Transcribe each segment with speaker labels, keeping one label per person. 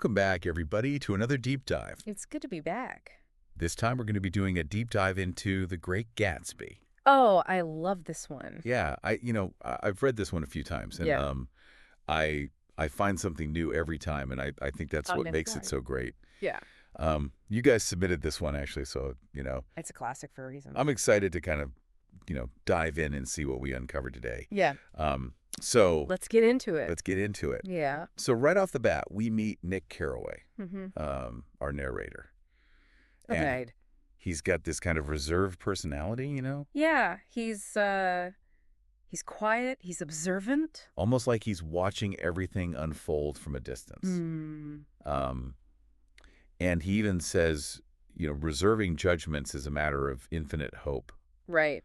Speaker 1: Welcome back, everybody, to another deep dive.
Speaker 2: It's good to be back.
Speaker 1: This time we're going to be doing a deep dive into The Great Gatsby.
Speaker 2: Oh, I love this one.
Speaker 1: Yeah, I've read this one a few times, and
Speaker 2: Yeah.
Speaker 1: I find something new every time, and I think that's what makes it so great.
Speaker 2: Yeah.
Speaker 1: You guys submitted this one, actually, so,
Speaker 2: It's a classic for a reason.
Speaker 1: I'm excited to kind of, dive in and see what we uncover today.
Speaker 2: Yeah.
Speaker 1: So
Speaker 2: Let's get into it.
Speaker 1: let's get into it.
Speaker 2: Yeah.
Speaker 1: So right off the bat, we meet Nick Carraway,
Speaker 2: Mm-hmm.
Speaker 1: our narrator.
Speaker 2: Okay.
Speaker 1: And he's got this kind of reserved personality,
Speaker 2: Yeah. He's quiet. He's observant.
Speaker 1: almost like he's watching everything unfold from a distance.
Speaker 2: Mm.
Speaker 1: And he even says, reserving judgments is a matter of infinite hope.
Speaker 2: Right.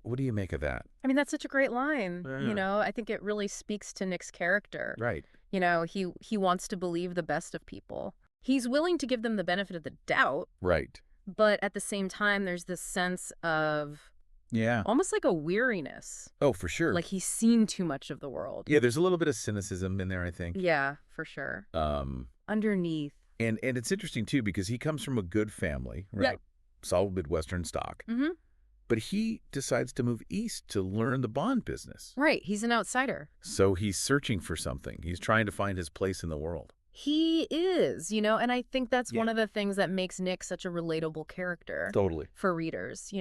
Speaker 1: What do you make of that?
Speaker 2: I mean, that's such a great line.
Speaker 1: Yeah.
Speaker 2: I think it really speaks to Nick's character.
Speaker 1: Right.
Speaker 2: He wants to believe the best of people. He's willing to give them the benefit of the doubt,
Speaker 1: Right.
Speaker 2: but at the same time, there's this sense of
Speaker 1: Yeah.
Speaker 2: almost like a weariness.
Speaker 1: Oh, for sure.
Speaker 2: Like he's seen too much of the world.
Speaker 1: Yeah, there's a little bit of cynicism in there, I think.
Speaker 2: Yeah, for sure. Underneath.
Speaker 1: And it's interesting, too, because he comes from a good family, right?
Speaker 2: Yeah.
Speaker 1: Solid Midwestern stock.
Speaker 2: Mm-hmm.
Speaker 1: But he decides to move east to learn the bond business.
Speaker 2: Right. He's an outsider.
Speaker 1: So he's searching for something. He's trying to find his place in the world.
Speaker 2: He is, and I think that's
Speaker 1: Yeah.
Speaker 2: one of the things that makes Nick such a relatable character
Speaker 1: Totally.
Speaker 2: for readers,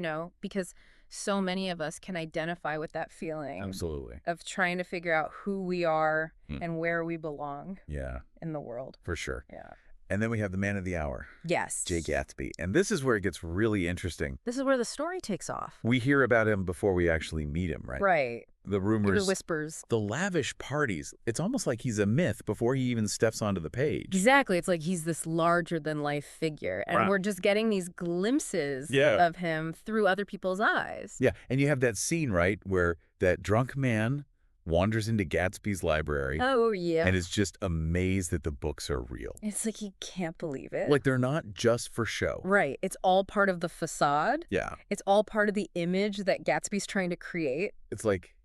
Speaker 2: because so many of us can identify with that feeling
Speaker 1: Absolutely.
Speaker 2: of trying to figure out who we are
Speaker 1: Hmm.
Speaker 2: and where we belong
Speaker 1: Yeah,
Speaker 2: in the world.
Speaker 1: for sure.
Speaker 2: Yeah.
Speaker 1: And then we have the man of the hour,
Speaker 2: Yes.
Speaker 1: Jay Gatsby. And this is where it gets really interesting.
Speaker 2: This is where the story takes off.
Speaker 1: We hear about him before we actually meet him, right?
Speaker 2: Right.
Speaker 1: The
Speaker 2: The
Speaker 1: rumors,
Speaker 2: whispers.
Speaker 1: the lavish parties. It's almost like he's a myth before he even steps onto the page.
Speaker 2: Exactly. It's like he's this larger-than-life figure, and
Speaker 1: Right.
Speaker 2: we're just getting these glimpses
Speaker 1: Yeah.
Speaker 2: of him through other people's eyes.
Speaker 1: Yeah, and you have that scene, right, where that drunk man wanders into Gatsby's library
Speaker 2: Oh, yeah.
Speaker 1: and is just amazed that the books are real.
Speaker 2: It's like he can't believe it.
Speaker 1: Like they're not just for show.
Speaker 2: Right. It's all part of the facade.
Speaker 1: Yeah.
Speaker 2: It's all part of the image that Gatsby's trying to create.
Speaker 1: It's like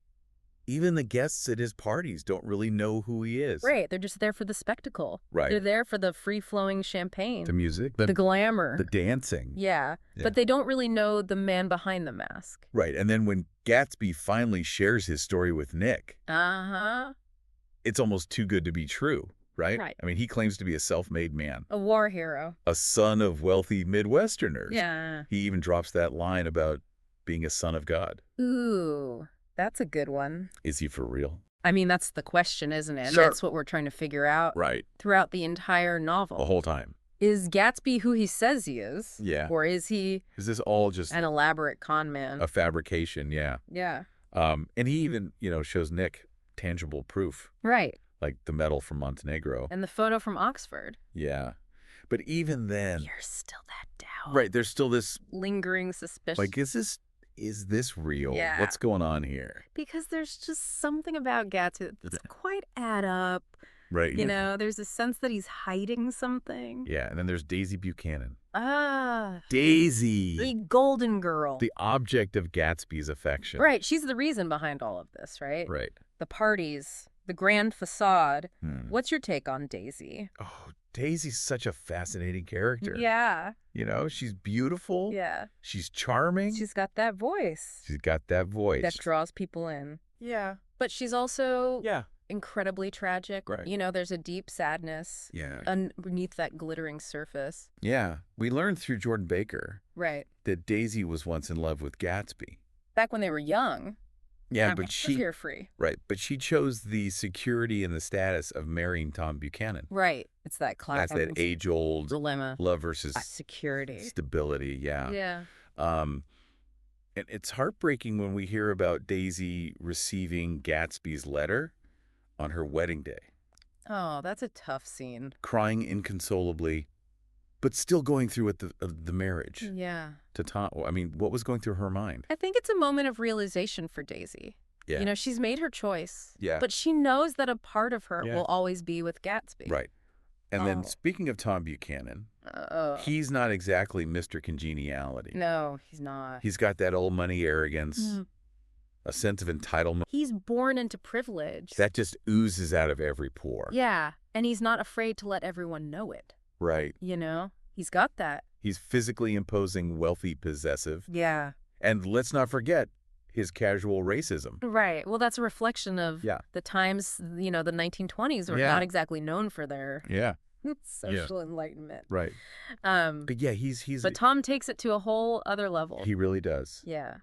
Speaker 1: even the guests at his parties don't really know who he is.
Speaker 2: Right. They're just there for the spectacle.
Speaker 1: Right.
Speaker 2: They're there for the free-flowing champagne.
Speaker 1: The music,
Speaker 2: the glamour.
Speaker 1: the dancing.
Speaker 2: Yeah.
Speaker 1: Yeah.
Speaker 2: But they don't really know the man behind the mask.
Speaker 1: Right. And then when Gatsby finally shares his story with Nick,
Speaker 2: Uh-huh.
Speaker 1: it's almost too good to be true, right?
Speaker 2: Right.
Speaker 1: I mean, he claims to be a self-made man,
Speaker 2: A war hero.
Speaker 1: a son of wealthy Midwesterners.
Speaker 2: Yeah.
Speaker 1: He even drops that line about being a son of God.
Speaker 2: Ooh. That's a good one.
Speaker 1: Is he for real?
Speaker 2: I mean, that's the question, isn't it? And
Speaker 1: Sure.
Speaker 2: that's what we're trying to figure out
Speaker 1: Right.
Speaker 2: throughout the entire novel.
Speaker 1: The whole time.
Speaker 2: Is Gatsby who he says he is?
Speaker 1: Yeah.
Speaker 2: Or is he
Speaker 1: Is this all just
Speaker 2: an elaborate con man?
Speaker 1: a fabrication? Yeah.
Speaker 2: Yeah.
Speaker 1: And he even, shows Nick tangible proof,
Speaker 2: Right.
Speaker 1: like the medal from Montenegro.
Speaker 2: And the photo from Oxford.
Speaker 1: Yeah. But even then,
Speaker 2: There's still that doubt.
Speaker 1: right, there's still this,
Speaker 2: Lingering suspicion.
Speaker 1: like, is this real?
Speaker 2: Yeah.
Speaker 1: What's going on here?
Speaker 2: Because there's just something about Gatsby that doesn't quite add up.
Speaker 1: Right.
Speaker 2: There's a sense that he's hiding something.
Speaker 1: Yeah. And then there's Daisy Buchanan.
Speaker 2: Ah.
Speaker 1: Daisy.
Speaker 2: The golden girl.
Speaker 1: The object of Gatsby's affection.
Speaker 2: Right. She's the reason behind all of this, right?
Speaker 1: Right.
Speaker 2: The parties, the grand facade.
Speaker 1: Hmm.
Speaker 2: What's your take on Daisy?
Speaker 1: Oh, Daisy's such a fascinating character.
Speaker 2: Yeah.
Speaker 1: She's beautiful.
Speaker 2: Yeah.
Speaker 1: She's charming.
Speaker 2: She's got that voice
Speaker 1: She's got that voice.
Speaker 2: that draws people in.
Speaker 1: Yeah.
Speaker 2: But she's also
Speaker 1: Yeah.
Speaker 2: incredibly tragic.
Speaker 1: Right.
Speaker 2: There's a deep sadness
Speaker 1: Yeah.
Speaker 2: underneath that glittering surface.
Speaker 1: Yeah. We learned through Jordan Baker
Speaker 2: Right.
Speaker 1: that Daisy was once in love with Gatsby.
Speaker 2: Back when they were young.
Speaker 1: Yeah,
Speaker 2: and
Speaker 1: but
Speaker 2: was
Speaker 1: she
Speaker 2: carefree.
Speaker 1: right, but she chose the security and the status of marrying Tom Buchanan.
Speaker 2: Right. It's that
Speaker 1: That's
Speaker 2: classic
Speaker 1: that age-old
Speaker 2: dilemma.
Speaker 1: love versus
Speaker 2: Security.
Speaker 1: stability. Yeah.
Speaker 2: Yeah.
Speaker 1: And it's heartbreaking when we hear about Daisy receiving Gatsby's letter on her wedding day,
Speaker 2: Oh, that's a tough scene.
Speaker 1: crying inconsolably, but still going through with the marriage
Speaker 2: Yeah.
Speaker 1: to Tom. I mean, what was going through her mind?
Speaker 2: I think it's a moment of realization for Daisy.
Speaker 1: Yeah.
Speaker 2: She's made her choice.
Speaker 1: Yeah.
Speaker 2: But she knows that a part of her
Speaker 1: Yeah.
Speaker 2: will always be with Gatsby.
Speaker 1: Right. And then
Speaker 2: Oh.
Speaker 1: speaking of Tom Buchanan,
Speaker 2: Oh.
Speaker 1: he's not exactly Mr. Congeniality.
Speaker 2: No, he's not.
Speaker 1: He's got that old money arrogance,
Speaker 2: Mm.
Speaker 1: a sense of entitlement
Speaker 2: He's born into privilege.
Speaker 1: that just oozes out of every pore.
Speaker 2: Yeah. And he's not afraid to let everyone know it.
Speaker 1: Right.
Speaker 2: You know? He's got that.
Speaker 1: He's physically imposing, wealthy, possessive.
Speaker 2: Yeah.
Speaker 1: And let's not forget his casual racism.
Speaker 2: Right. Well, that's a reflection of
Speaker 1: Yeah.
Speaker 2: the times, the 1920s were
Speaker 1: Yeah.
Speaker 2: not exactly known for their
Speaker 1: Yeah.
Speaker 2: social enlightenment.
Speaker 1: Right.
Speaker 2: Um,
Speaker 1: But yeah, he's
Speaker 2: but Tom takes it to a whole other level.
Speaker 1: he really does.
Speaker 2: Yeah.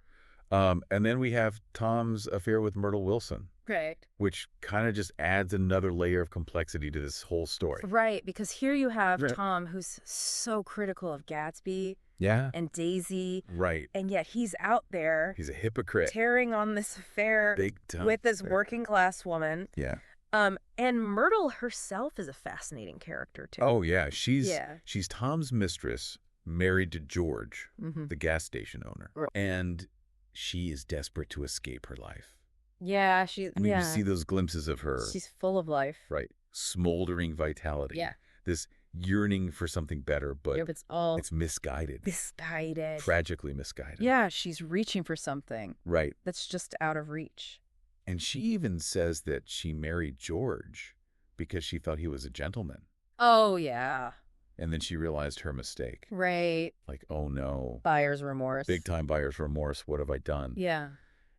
Speaker 1: And then we have Tom's affair with Myrtle Wilson,
Speaker 2: Right.
Speaker 1: which kind of just adds another layer of complexity to this whole story.
Speaker 2: Right, because here you have
Speaker 1: Right.
Speaker 2: Tom, who's so critical of Gatsby
Speaker 1: Yeah.
Speaker 2: and Daisy,
Speaker 1: Right.
Speaker 2: and yet he's out there
Speaker 1: He's a hypocrite.
Speaker 2: tearing on this affair
Speaker 1: Big time.
Speaker 2: with this
Speaker 1: affair.
Speaker 2: working class woman.
Speaker 1: Yeah.
Speaker 2: And Myrtle herself is a fascinating character too.
Speaker 1: Oh, yeah. She's Tom's mistress, married to George,
Speaker 2: Mm-hmm.
Speaker 1: the gas station owner.
Speaker 2: Right.
Speaker 1: And she is desperate to escape her life.
Speaker 2: Yeah,
Speaker 1: I mean, you see those glimpses of her.
Speaker 2: She's full of life.
Speaker 1: Right. Smoldering vitality.
Speaker 2: Yeah.
Speaker 1: This yearning for something better, but
Speaker 2: Yeah, but it's all
Speaker 1: it's misguided.
Speaker 2: misguided.
Speaker 1: Tragically misguided.
Speaker 2: Yeah, she's reaching for something
Speaker 1: Right.
Speaker 2: that's just out of reach.
Speaker 1: And she even says that she married George because she thought he was a gentleman.
Speaker 2: Oh, yeah.
Speaker 1: And then she realized her mistake.
Speaker 2: Right.
Speaker 1: Like, oh no.
Speaker 2: Buyer's remorse.
Speaker 1: Big time buyer's remorse. What have I done?
Speaker 2: Yeah.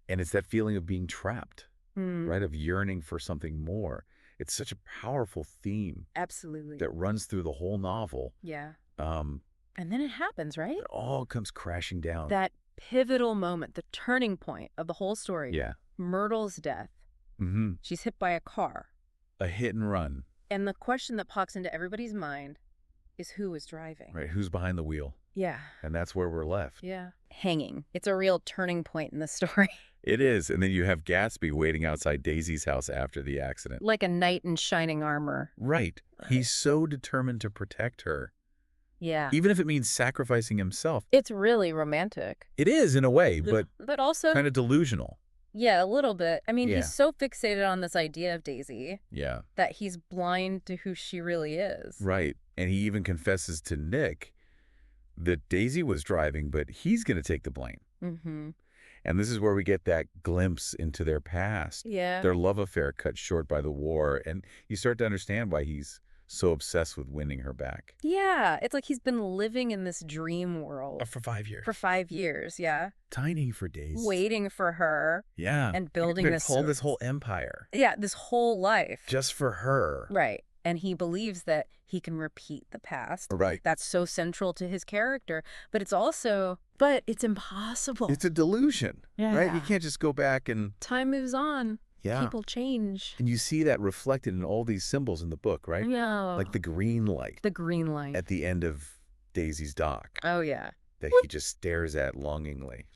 Speaker 1: And it's that feeling of being trapped,
Speaker 2: Mm,
Speaker 1: right? Of yearning for something more. It's such a powerful theme
Speaker 2: absolutely.
Speaker 1: that runs through the whole novel.
Speaker 2: Yeah.
Speaker 1: Um,
Speaker 2: And then it happens, right?
Speaker 1: it all comes crashing down.
Speaker 2: That pivotal moment, the turning point of the whole story.
Speaker 1: Yeah.
Speaker 2: Myrtle's death.
Speaker 1: Mm-hmm.
Speaker 2: She's hit by a car.
Speaker 1: A hit and run.
Speaker 2: And the question that pops into everybody's mind is who was driving?
Speaker 1: Right. Who's behind the wheel?
Speaker 2: Yeah.
Speaker 1: And that's where we're left.
Speaker 2: Yeah. Hanging. It's a real turning point in the story.
Speaker 1: It is. And then you have Gatsby waiting outside Daisy's house after the accident.
Speaker 2: Like a knight in shining armor.
Speaker 1: Right. He's so determined to protect her,
Speaker 2: Yeah.
Speaker 1: even if it means sacrificing himself.
Speaker 2: It's really romantic.
Speaker 1: It is in a way, but
Speaker 2: also,
Speaker 1: kind of delusional.
Speaker 2: yeah, a little bit. I mean,
Speaker 1: Yeah.
Speaker 2: he's so fixated on this idea of Daisy
Speaker 1: Yeah.
Speaker 2: that he's blind to who she really is.
Speaker 1: Right. And he even confesses to Nick that Daisy was driving, but he's going to take the blame.
Speaker 2: Mm-hmm.
Speaker 1: And this is where we get that glimpse into their past.
Speaker 2: Yeah.
Speaker 1: Their love affair cut short by the war. And you start to understand why he's so obsessed with winning her back.
Speaker 2: Yeah. It's like he's been living in this dream world
Speaker 1: For 5 years.
Speaker 2: for 5 years. Yeah.
Speaker 1: Tiny for days.
Speaker 2: Waiting for her
Speaker 1: Yeah.
Speaker 2: and building this
Speaker 1: whole empire.
Speaker 2: Yeah, this whole life.
Speaker 1: Just for her.
Speaker 2: Right. And he believes that he can repeat the past.
Speaker 1: Right.
Speaker 2: That's so central to his character. But it's impossible.
Speaker 1: It's a delusion.
Speaker 2: Yeah.
Speaker 1: Right? You can't just go back and...
Speaker 2: Time moves on.
Speaker 1: Yeah.
Speaker 2: People change.
Speaker 1: And you see that reflected in all these symbols in the book, right?
Speaker 2: Yeah.
Speaker 1: Like the green light
Speaker 2: The green light.
Speaker 1: at the end of Daisy's dock
Speaker 2: Oh, yeah.
Speaker 1: that he just stares at longingly.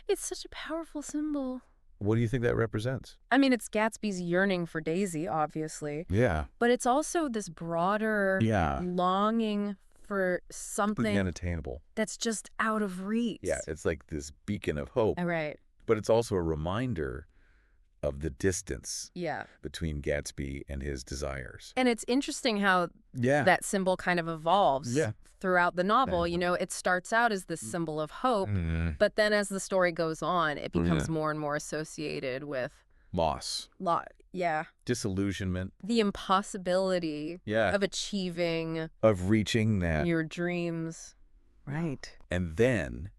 Speaker 2: It's such a powerful symbol.
Speaker 1: What do you think that represents?
Speaker 2: I mean, it's Gatsby's yearning for Daisy, obviously.
Speaker 1: Yeah.
Speaker 2: But it's also this broader
Speaker 1: Yeah.
Speaker 2: longing for
Speaker 1: Something
Speaker 2: something
Speaker 1: unattainable.
Speaker 2: that's just out of reach.
Speaker 1: Yeah. It's like this beacon of hope,
Speaker 2: All right.
Speaker 1: but it's also a reminder of the distance
Speaker 2: Yeah.
Speaker 1: between Gatsby and his desires.
Speaker 2: And it's interesting how
Speaker 1: Yeah.
Speaker 2: that symbol kind of evolves
Speaker 1: Yeah.
Speaker 2: throughout the novel. You know, it starts out as this symbol of hope, but then as the story goes on, it becomes more and more associated with
Speaker 1: Loss. Disillusionment.
Speaker 2: the impossibility
Speaker 1: Yeah.
Speaker 2: of achieving
Speaker 1: Of reaching that.
Speaker 2: your dreams. Right.
Speaker 1: And then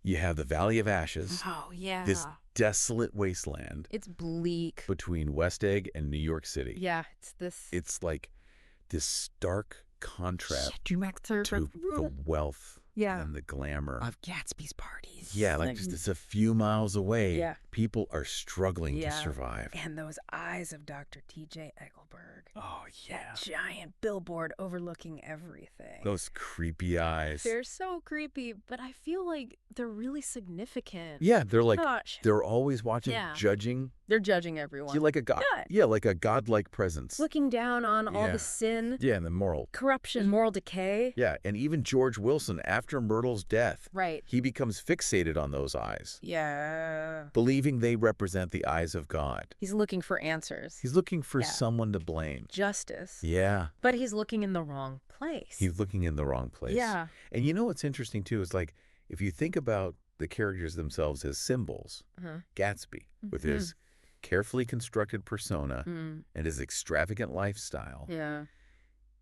Speaker 1: you have the Valley of Ashes,
Speaker 2: Oh, yeah.
Speaker 1: this desolate wasteland
Speaker 2: It's bleak.
Speaker 1: between West Egg and New York City.
Speaker 2: Yeah, it's this...
Speaker 1: It's like this stark contrast
Speaker 2: to
Speaker 1: to the wealth
Speaker 2: Yeah.
Speaker 1: and the glamour.
Speaker 2: of Gatsby's parties.
Speaker 1: Yeah, like just a few miles away,
Speaker 2: Yeah.
Speaker 1: people are struggling to
Speaker 2: Yeah.
Speaker 1: survive.
Speaker 2: And those eyes of Dr. T.J. Eggleberg.
Speaker 1: Oh, yeah.
Speaker 2: Giant billboard overlooking everything.
Speaker 1: Those creepy eyes.
Speaker 2: They're so creepy, but I feel like they're really significant.
Speaker 1: Yeah, they're like,
Speaker 2: Gosh.
Speaker 1: they're always watching,
Speaker 2: Yeah.
Speaker 1: judging.
Speaker 2: They're judging everyone.
Speaker 1: You like a god.
Speaker 2: Yeah.
Speaker 1: Yeah, like a godlike presence.
Speaker 2: Looking down on all
Speaker 1: Yeah.
Speaker 2: the sin,
Speaker 1: Yeah, and the moral.
Speaker 2: corruption, moral decay.
Speaker 1: Yeah, and even George Wilson, after Myrtle's death,
Speaker 2: Right.
Speaker 1: he becomes fixated on those eyes,
Speaker 2: Yeah.
Speaker 1: believing they represent the eyes of God.
Speaker 2: He's looking for answers.
Speaker 1: He's looking for
Speaker 2: Yeah.
Speaker 1: someone to blame.
Speaker 2: Justice.
Speaker 1: Yeah,
Speaker 2: But he's looking in the wrong place.
Speaker 1: he's looking in the wrong place.
Speaker 2: Yeah.
Speaker 1: And you know what's interesting, too, is like, if you think about the characters themselves as symbols,
Speaker 2: Uh-huh.
Speaker 1: Gatsby with his carefully constructed persona
Speaker 2: Mm.
Speaker 1: and his extravagant lifestyle,
Speaker 2: Yeah.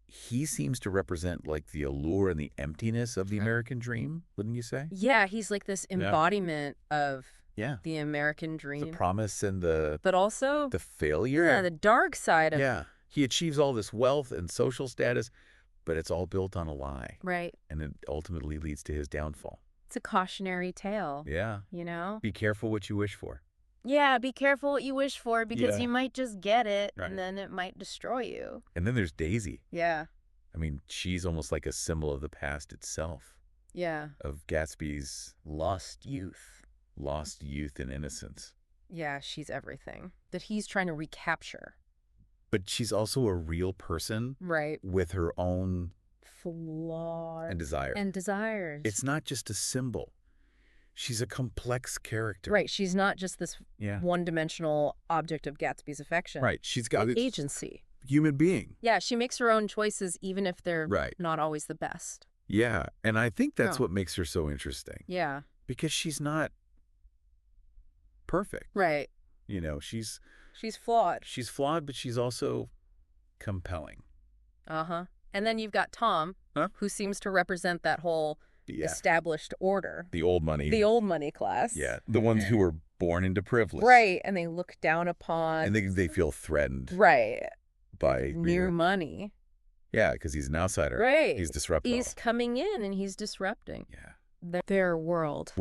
Speaker 1: he seems to represent like the allure and the emptiness of the American dream, wouldn't you say?
Speaker 2: Yeah, he's like this embodiment of
Speaker 1: Yeah.
Speaker 2: the American
Speaker 1: The
Speaker 2: dream.
Speaker 1: promise and the
Speaker 2: But also,
Speaker 1: failure.
Speaker 2: yeah, the dark side of
Speaker 1: Yeah. He achieves all this wealth and social status, but it's all built on a lie.
Speaker 2: Right.
Speaker 1: And it ultimately leads to his downfall.
Speaker 2: It's a cautionary tale.
Speaker 1: Yeah.
Speaker 2: You know?
Speaker 1: Be careful what you wish for.
Speaker 2: Yeah, be careful what you wish for because
Speaker 1: Yeah.
Speaker 2: you might just get it
Speaker 1: Right.
Speaker 2: and then it might destroy you.
Speaker 1: And then there's Daisy.
Speaker 2: Yeah.
Speaker 1: I mean, she's almost like a symbol of the past itself,
Speaker 2: Yeah.
Speaker 1: of Gatsby's lost youth and innocence.
Speaker 2: Yeah, she's everything that he's trying to recapture.
Speaker 1: But she's also a real person
Speaker 2: Right.
Speaker 1: with her own
Speaker 2: Flaws
Speaker 1: and desire.
Speaker 2: and desires.
Speaker 1: It's not just a symbol. She's a complex character.
Speaker 2: Right. She's not just this
Speaker 1: Yeah.
Speaker 2: one-dimensional object of Gatsby's affection.
Speaker 1: Right. She's got
Speaker 2: Like
Speaker 1: this
Speaker 2: agency.
Speaker 1: human being.
Speaker 2: Yeah, she makes her own choices even if they're
Speaker 1: Right.
Speaker 2: not always the best.
Speaker 1: Yeah. And I think that's
Speaker 2: No.
Speaker 1: what makes her so interesting.
Speaker 2: Yeah.
Speaker 1: Because she's not perfect.
Speaker 2: Right.
Speaker 1: You know, she's
Speaker 2: flawed.
Speaker 1: flawed, but she's also compelling.
Speaker 2: Uh-huh. And then you've got Tom,
Speaker 1: Huh?
Speaker 2: who seems to represent that whole
Speaker 1: Yeah.
Speaker 2: established order.
Speaker 1: The old money.
Speaker 2: The old money class.
Speaker 1: Yeah. The ones who were born into privilege.
Speaker 2: Right. And they look down upon.
Speaker 1: And they feel threatened
Speaker 2: Right.
Speaker 1: by
Speaker 2: New money.
Speaker 1: Yeah, because he's an outsider.
Speaker 2: Right.
Speaker 1: He's disrupting.
Speaker 2: He's coming in and he's disrupting
Speaker 1: Yeah.
Speaker 2: their world.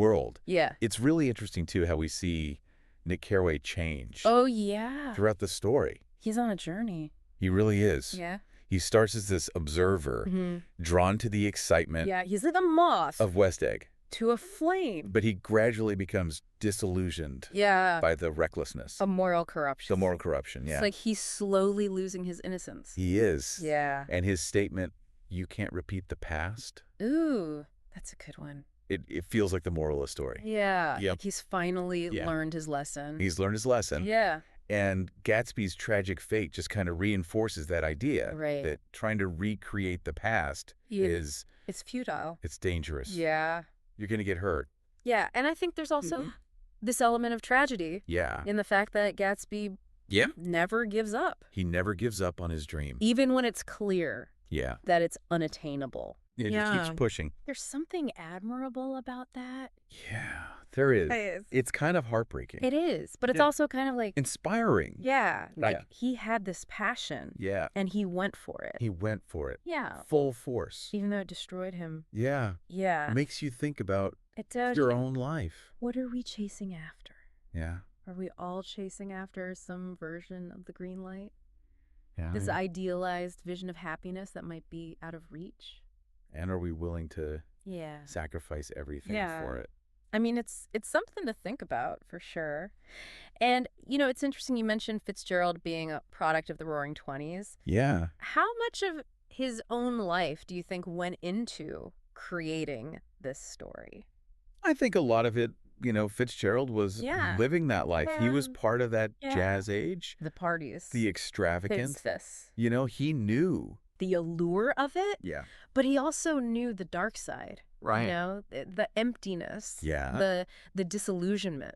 Speaker 2: Yeah.
Speaker 1: It's really interesting, too, how we see Nick Carraway change
Speaker 2: Oh, yeah.
Speaker 1: throughout the story.
Speaker 2: He's on a journey.
Speaker 1: He really is.
Speaker 2: Yeah.
Speaker 1: He starts as this observer, drawn to the excitement
Speaker 2: Yeah. He's like a moth
Speaker 1: of West Egg.
Speaker 2: to a flame.
Speaker 1: But he gradually becomes disillusioned
Speaker 2: Yeah.
Speaker 1: by the recklessness,
Speaker 2: A moral corruption.
Speaker 1: the moral corruption. Yeah.
Speaker 2: It's like he's slowly losing his innocence.
Speaker 1: He is.
Speaker 2: Yeah.
Speaker 1: And his statement, "You can't repeat the past,"
Speaker 2: Ooh, that's a good one.
Speaker 1: it feels like the moral of the story.
Speaker 2: Yeah.
Speaker 1: Yep.
Speaker 2: Like he's finally
Speaker 1: Yeah.
Speaker 2: learned his lesson.
Speaker 1: He's learned his lesson.
Speaker 2: Yeah.
Speaker 1: And Gatsby's tragic fate just kind of reinforces that idea
Speaker 2: Right.
Speaker 1: that trying to recreate the past
Speaker 2: Yeah.
Speaker 1: is
Speaker 2: It's futile.
Speaker 1: it's dangerous.
Speaker 2: Yeah.
Speaker 1: You're going to get hurt.
Speaker 2: Yeah. And I think there's also this element of tragedy
Speaker 1: Yeah.
Speaker 2: in the fact that Gatsby
Speaker 1: Yeah.
Speaker 2: never gives up,
Speaker 1: He never gives up on his dream.
Speaker 2: even when it's clear
Speaker 1: Yeah.
Speaker 2: that it's unattainable.
Speaker 1: It just keeps pushing.
Speaker 2: There's something admirable about that.
Speaker 1: Yeah. There is.
Speaker 2: It is.
Speaker 1: It's kind of heartbreaking.
Speaker 2: It is. But it's
Speaker 1: Yeah.
Speaker 2: also kind of like,
Speaker 1: Inspiring.
Speaker 2: yeah, like
Speaker 1: Yeah.
Speaker 2: he had this passion
Speaker 1: Yeah.
Speaker 2: and he went for it.
Speaker 1: He went for it.
Speaker 2: Yeah.
Speaker 1: Full force.
Speaker 2: Even though it destroyed him.
Speaker 1: Yeah.
Speaker 2: Yeah.
Speaker 1: Makes you think about
Speaker 2: It does.
Speaker 1: your own life.
Speaker 2: What are we chasing after?
Speaker 1: Yeah.
Speaker 2: Are we all chasing after some version of the green light?
Speaker 1: Yeah.
Speaker 2: This idealized vision of happiness that might be out of reach?
Speaker 1: And are we willing to
Speaker 2: Yeah.
Speaker 1: sacrifice everything
Speaker 2: Yeah.
Speaker 1: for it?
Speaker 2: I mean, it's something to think about for sure. And, it's interesting you mentioned Fitzgerald being a product of the Roaring Twenties.
Speaker 1: Yeah.
Speaker 2: How much of his own life do you think went into creating this story?
Speaker 1: I think a lot of it, Fitzgerald was
Speaker 2: Yeah.
Speaker 1: living that life. He was
Speaker 2: Yeah.
Speaker 1: part of that
Speaker 2: Yeah.
Speaker 1: jazz age,
Speaker 2: The parties.
Speaker 1: the extravagance.
Speaker 2: Fitz.
Speaker 1: He knew.
Speaker 2: The allure of it,
Speaker 1: Yeah.
Speaker 2: but he also knew the dark side.
Speaker 1: Right.
Speaker 2: The emptiness.
Speaker 1: Yeah.
Speaker 2: The disillusionment.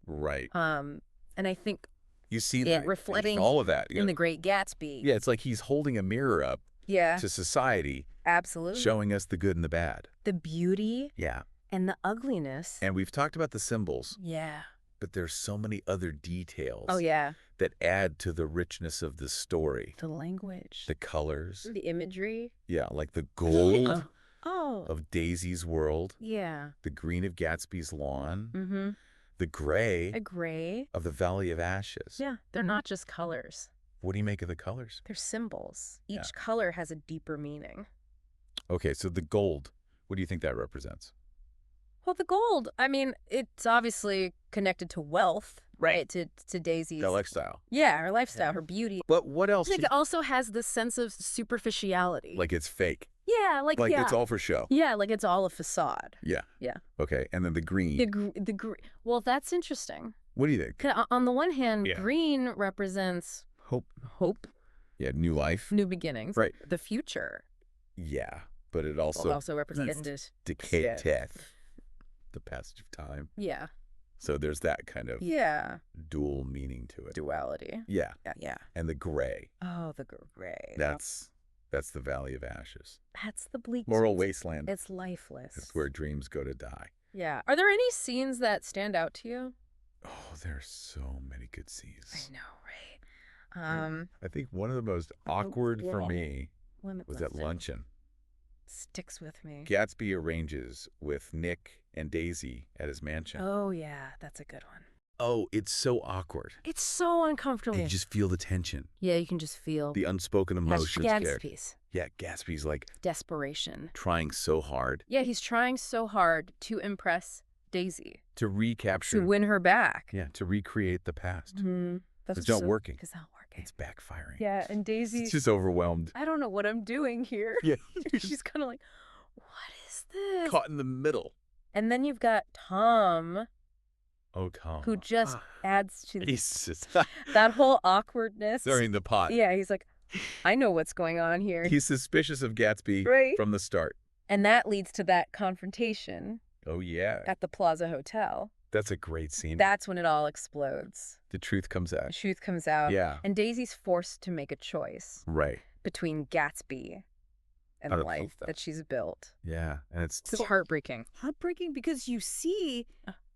Speaker 1: Right.
Speaker 2: And I think
Speaker 1: You see
Speaker 2: Yeah,
Speaker 1: that,
Speaker 2: reflecting
Speaker 1: all of that.
Speaker 2: in The Great Gatsby.
Speaker 1: Yeah, it's like he's holding a mirror up
Speaker 2: Yeah,
Speaker 1: to society,
Speaker 2: absolutely.
Speaker 1: showing us the good and the bad.
Speaker 2: The beauty
Speaker 1: Yeah.
Speaker 2: and the ugliness.
Speaker 1: And we've talked about the symbols,
Speaker 2: Yeah.
Speaker 1: but there's so many other details
Speaker 2: Oh, yeah.
Speaker 1: that add to the richness of the story.
Speaker 2: The language.
Speaker 1: The colors.
Speaker 2: The imagery.
Speaker 1: Yeah, like the gold
Speaker 2: Oh.
Speaker 1: of Daisy's world,
Speaker 2: Yeah.
Speaker 1: the green of Gatsby's lawn,
Speaker 2: Mm-hmm.
Speaker 1: the gray
Speaker 2: A gray.
Speaker 1: of the Valley of Ashes.
Speaker 2: Yeah. They're not just colors.
Speaker 1: What do you make of the colors?
Speaker 2: They're symbols.
Speaker 1: Yeah.
Speaker 2: Each color has a deeper meaning.
Speaker 1: Okay, so the gold, what do you think that represents?
Speaker 2: Well, the gold, I mean, it's obviously connected to wealth, right? To Daisy's.
Speaker 1: The lifestyle.
Speaker 2: Yeah, her lifestyle, her beauty.
Speaker 1: But what
Speaker 2: I
Speaker 1: else?
Speaker 2: think it also has this sense of superficiality.
Speaker 1: Like it's fake.
Speaker 2: yeah, like yeah.
Speaker 1: It's all for show.
Speaker 2: Yeah, like it's all a facade.
Speaker 1: Yeah.
Speaker 2: Yeah.
Speaker 1: Okay, and then the green.
Speaker 2: Well, that's interesting.
Speaker 1: What do you think?
Speaker 2: 'Cause on the one hand,
Speaker 1: Yeah.
Speaker 2: green represents hope,
Speaker 1: Yeah, new life.
Speaker 2: new beginnings,
Speaker 1: Right.
Speaker 2: the future.
Speaker 1: Yeah, but it
Speaker 2: Also,
Speaker 1: also
Speaker 2: represents
Speaker 1: decay,
Speaker 2: death.
Speaker 1: death, the passage of time.
Speaker 2: Yeah.
Speaker 1: So there's that kind of
Speaker 2: Yeah.
Speaker 1: dual meaning to it.
Speaker 2: Duality.
Speaker 1: Yeah.
Speaker 2: Yeah.
Speaker 1: And the gray.
Speaker 2: Oh, the gray.
Speaker 1: That's the Valley of Ashes.
Speaker 2: That's the bleak.
Speaker 1: Moral wasteland.
Speaker 2: It's lifeless.
Speaker 1: It's where dreams go to die.
Speaker 2: Yeah. Are there any scenes that stand out to you?
Speaker 1: Oh, there's so many good scenes.
Speaker 2: I know, right?
Speaker 1: I think one of the most awkward for me was
Speaker 2: Limitless.
Speaker 1: at luncheon.
Speaker 2: Sticks with me.
Speaker 1: Gatsby arranges with Nick and Daisy at his mansion.
Speaker 2: Oh, yeah. That's a good one.
Speaker 1: Oh, it's so awkward.
Speaker 2: It's so uncomfortable.
Speaker 1: And you just feel the tension.
Speaker 2: Yeah, you can just feel
Speaker 1: The unspoken emotions.
Speaker 2: Gatsby's
Speaker 1: Yeah, Gatsby's like
Speaker 2: desperation.
Speaker 1: trying so hard
Speaker 2: Yeah, he's trying so hard to impress Daisy,
Speaker 1: to recapture.
Speaker 2: to win her back.
Speaker 1: Yeah, to recreate the past.
Speaker 2: Mm-hmm.
Speaker 1: It's not working.
Speaker 2: It's not working.
Speaker 1: It's backfiring.
Speaker 2: Yeah, and Daisy,
Speaker 1: It's just overwhelmed.
Speaker 2: I don't know what I'm doing here.
Speaker 1: Yeah.
Speaker 2: She's kind of like, what is this?
Speaker 1: Caught in the middle.
Speaker 2: And then you've got Tom,
Speaker 1: Oh, Tom.
Speaker 2: who just adds to
Speaker 1: He's just
Speaker 2: that whole awkwardness.
Speaker 1: stirring the pot.
Speaker 2: Yeah, he's like, I know what's going on here.
Speaker 1: He's suspicious of Gatsby
Speaker 2: Right.
Speaker 1: from the start.
Speaker 2: And that leads to that confrontation
Speaker 1: Oh, yeah.
Speaker 2: at the Plaza Hotel.
Speaker 1: That's a great scene.
Speaker 2: That's when it all explodes.
Speaker 1: The truth comes
Speaker 2: The
Speaker 1: out.
Speaker 2: truth comes out.
Speaker 1: Yeah.
Speaker 2: And Daisy's forced to make a choice
Speaker 1: Right.
Speaker 2: between Gatsby and
Speaker 1: Out
Speaker 2: the
Speaker 1: of
Speaker 2: life
Speaker 1: both,
Speaker 2: that she's built.
Speaker 1: Yeah. And it's
Speaker 2: It's heartbreaking.
Speaker 3: Heartbreaking because you see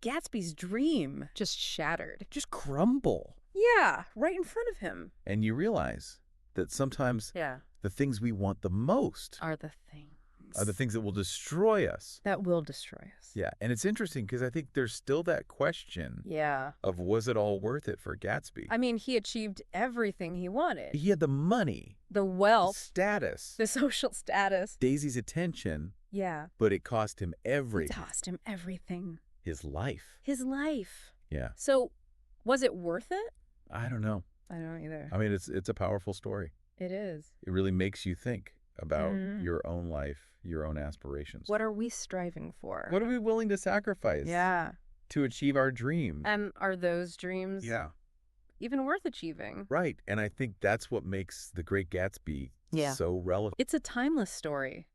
Speaker 3: Gatsby's dream
Speaker 2: Just shattered.
Speaker 3: just crumble.
Speaker 2: Yeah, right in front of him.
Speaker 1: and you realize that sometimes
Speaker 2: Yeah.
Speaker 1: the things we want the most
Speaker 2: Are the things
Speaker 1: are the things that will destroy us.
Speaker 2: that will destroy us.
Speaker 1: Yeah. And it's interesting because I think there's still that question
Speaker 2: Yeah.
Speaker 1: of was it all worth it for Gatsby?
Speaker 2: I mean, he achieved everything he wanted.
Speaker 1: He had the money,
Speaker 2: The
Speaker 1: the
Speaker 2: wealth,
Speaker 1: status,
Speaker 2: the social status.
Speaker 1: Daisy's attention,
Speaker 2: Yeah.
Speaker 1: but it cost him
Speaker 2: It
Speaker 1: everything.
Speaker 2: cost him everything.
Speaker 1: His life.
Speaker 2: His life.
Speaker 1: Yeah.
Speaker 2: So, was it worth it?
Speaker 1: I don't know.
Speaker 2: I don't either.
Speaker 1: I mean, it's a powerful story.
Speaker 2: It is.
Speaker 1: It really makes you think about
Speaker 2: Mhm.
Speaker 1: your own life, your own aspirations.
Speaker 2: What are we striving for?
Speaker 1: What are we willing to sacrifice
Speaker 2: Yeah.
Speaker 1: to achieve our dream?
Speaker 2: And are those dreams
Speaker 1: Yeah,
Speaker 2: even worth achieving?
Speaker 1: right. And I think that's what makes The Great Gatsby
Speaker 2: Yeah.
Speaker 1: so relevant,
Speaker 2: It's a timeless story.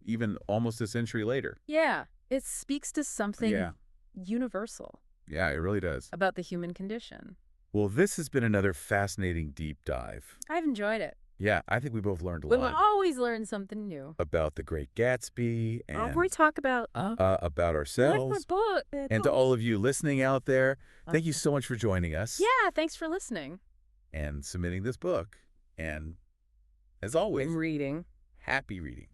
Speaker 1: even almost a century later.
Speaker 2: Yeah. It speaks to something
Speaker 1: Yeah.
Speaker 2: universal
Speaker 1: Yeah, it really does.
Speaker 2: about the human condition.
Speaker 1: Well, this has been another fascinating deep dive.
Speaker 2: I've enjoyed it.
Speaker 1: Yeah, I think we both learned a
Speaker 2: We'll
Speaker 1: lot
Speaker 2: always learn something new.
Speaker 1: about The Great Gatsby and
Speaker 2: we talk about
Speaker 1: about
Speaker 2: my
Speaker 1: ourselves.
Speaker 2: book.
Speaker 1: And to all of you listening out there, thank you so much for joining us
Speaker 2: Yeah, thanks for listening.
Speaker 1: and submitting this book. And as always,
Speaker 2: Reading.
Speaker 1: happy reading.